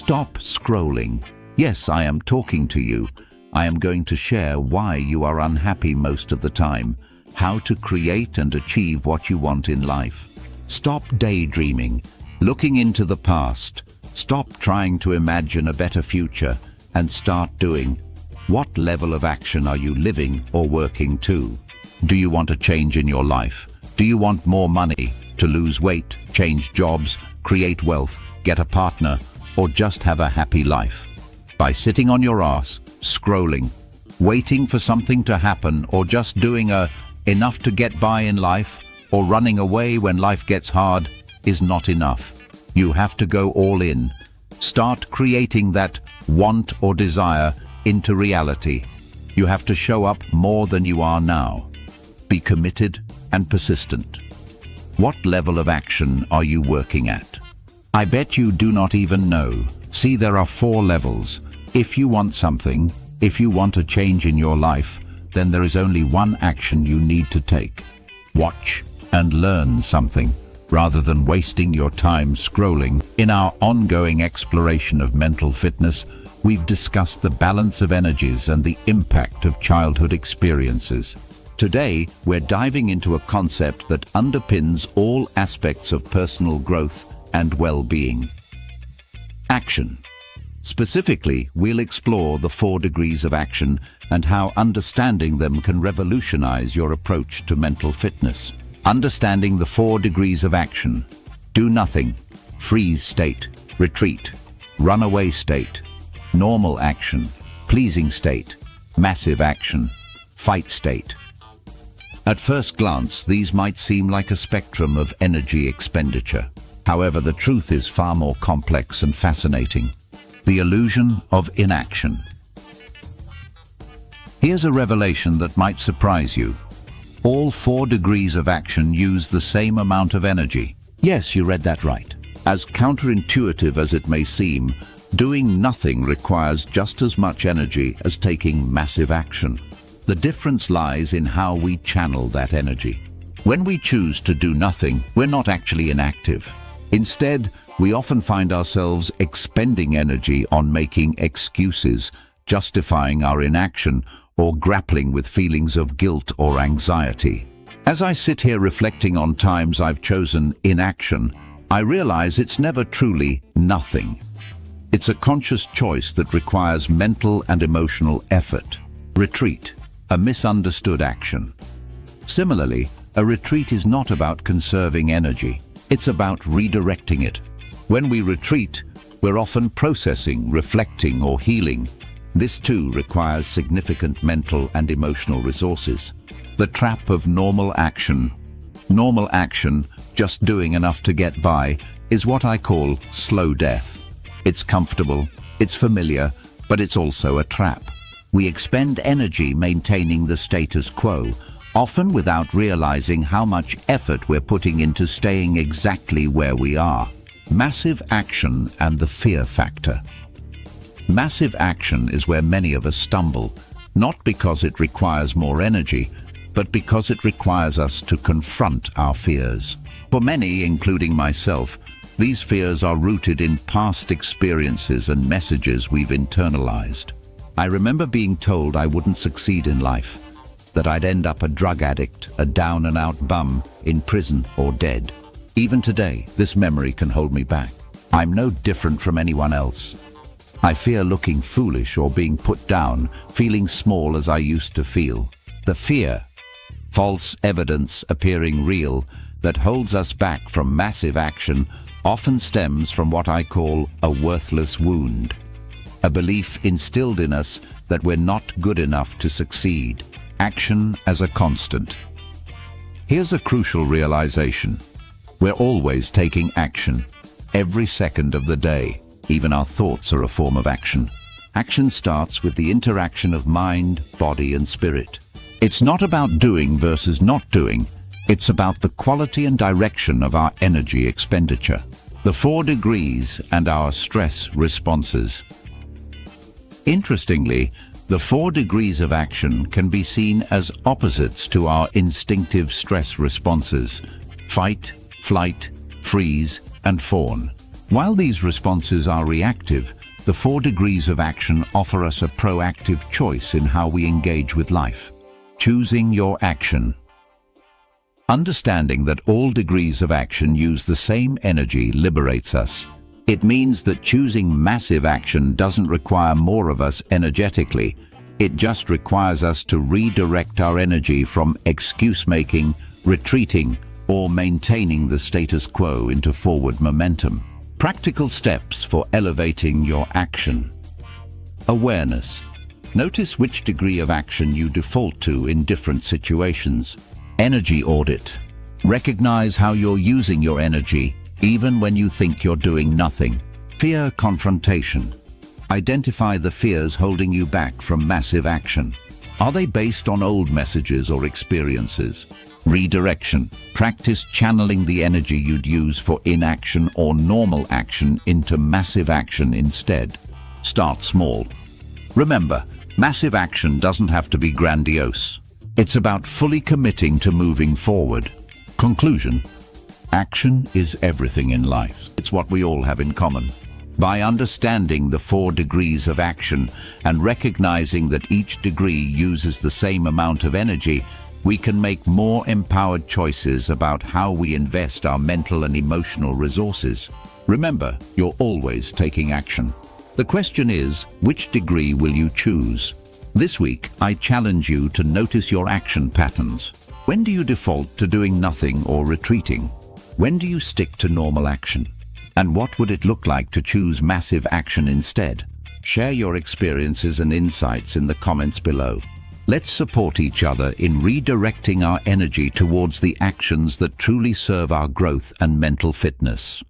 Stop scrolling. Yes, I am talking to you. I am going to share why you are unhappy most of the time, how to create and achieve what you want in life. Stop daydreaming, looking into the past. Stop trying to imagine a better future and start doing. What level of action are you living or working to? Do you want a change in your life? Do you want more money, to lose weight, change jobs, create wealth, get a partner, or just have a happy life? By sitting on your ass, scrolling, waiting for something to happen, or just doing enough to get by in life, or running away when life gets hard, is not enough. You have to go all in. Start creating that want or desire into reality. You have to show up more than you are now. Be committed and persistent. What level of action are you working at? I bet you do not even know. See, there are 4 levels. If you want something, if you want a change in your life, then there is only one action you need to take. Watch and learn something, rather than wasting your time scrolling. In our ongoing exploration of mental fitness, we've discussed the balance of energies and the impact of childhood experiences. Today, we're diving into a concept that underpins all aspects of personal growth and well-being. Action. Specifically, we'll explore the 4 degrees of action and how understanding them can revolutionize your approach to mental fitness. Understanding the 4 degrees of action. Do nothing, freeze state, retreat, runaway state, normal action, pleasing state, massive action, fight state. At first glance, these might seem like a spectrum of energy expenditure. However, the truth is far more complex and fascinating. The illusion of inaction. Here's a revelation that might surprise you. All 4 degrees of action use the same amount of energy. Yes, you read that right. As counterintuitive as it may seem, doing nothing requires just as much energy as taking massive action. The difference lies in how we channel that energy. When we choose to do nothing, we're not actually inactive. Instead, we often find ourselves expending energy on making excuses, justifying our inaction, or grappling with feelings of guilt or anxiety. As I sit here reflecting on times I've chosen inaction, I realize it's never truly nothing. It's a conscious choice that requires mental and emotional effort. Retreat, a misunderstood action. Similarly, a retreat is not about conserving energy. It's about redirecting it. When we retreat, we're often processing, reflecting, or healing. This too requires significant mental and emotional resources. The trap of normal action. Normal action, just doing enough to get by, is what I call slow death. It's comfortable, it's familiar, but it's also a trap. We expend energy maintaining the status quo, often without realizing how much effort we're putting into staying exactly where we are. Massive action and the fear factor. Massive action is where many of us stumble, not because it requires more energy, but because it requires us to confront our fears. For many, including myself, these fears are rooted in past experiences and messages we've internalized. I remember being told I wouldn't succeed in life, that I'd end up a drug addict, a down-and-out bum, in prison or dead. Even today, this memory can hold me back. I'm no different from anyone else. I fear looking foolish or being put down, feeling small as I used to feel. The fear, false evidence appearing real, that holds us back from massive action often stems from what I call a worthless wound. A belief instilled in us that we're not good enough to succeed. Action as a constant. Here's a crucial realization. We're always taking action, every second of the day. Even our thoughts are a form of action. Action starts with the interaction of mind, body, and spirit. It's not about doing versus not doing. It's about the quality and direction of our energy expenditure. The 4 degrees and our stress responses. Interestingly, the 4 degrees of action can be seen as opposites to our instinctive stress responses: fight, flight, freeze, and fawn. While these responses are reactive, the 4 degrees of action offer us a proactive choice in how we engage with life. Choosing your action. Understanding that all degrees of action use the same energy liberates us. It means that choosing massive action doesn't require more of us energetically. It just requires us to redirect our energy from excuse-making, retreating, or maintaining the status quo into forward momentum. Practical steps for elevating your action. Awareness. Notice which degree of action you default to in different situations. Energy audit. Recognize how you're using your energy, even when you think you're doing nothing. Fear confrontation. Identify the fears holding you back from massive action. Are they based on old messages or experiences? Redirection. Practice channeling the energy you'd use for inaction or normal action into massive action instead. Start small. Remember, massive action doesn't have to be grandiose. It's about fully committing to moving forward. Conclusion. Action is everything in life. It's what we all have in common. By understanding the 4 degrees of action and recognizing that each degree uses the same amount of energy, we can make more empowered choices about how we invest our mental and emotional resources. Remember, you're always taking action. The question is, which degree will you choose? This week, I challenge you to notice your action patterns. When do you default to doing nothing or retreating? When do you stick to normal action? And what would it look like to choose massive action instead? Share your experiences and insights in the comments below. Let's support each other in redirecting our energy towards the actions that truly serve our growth and mental fitness.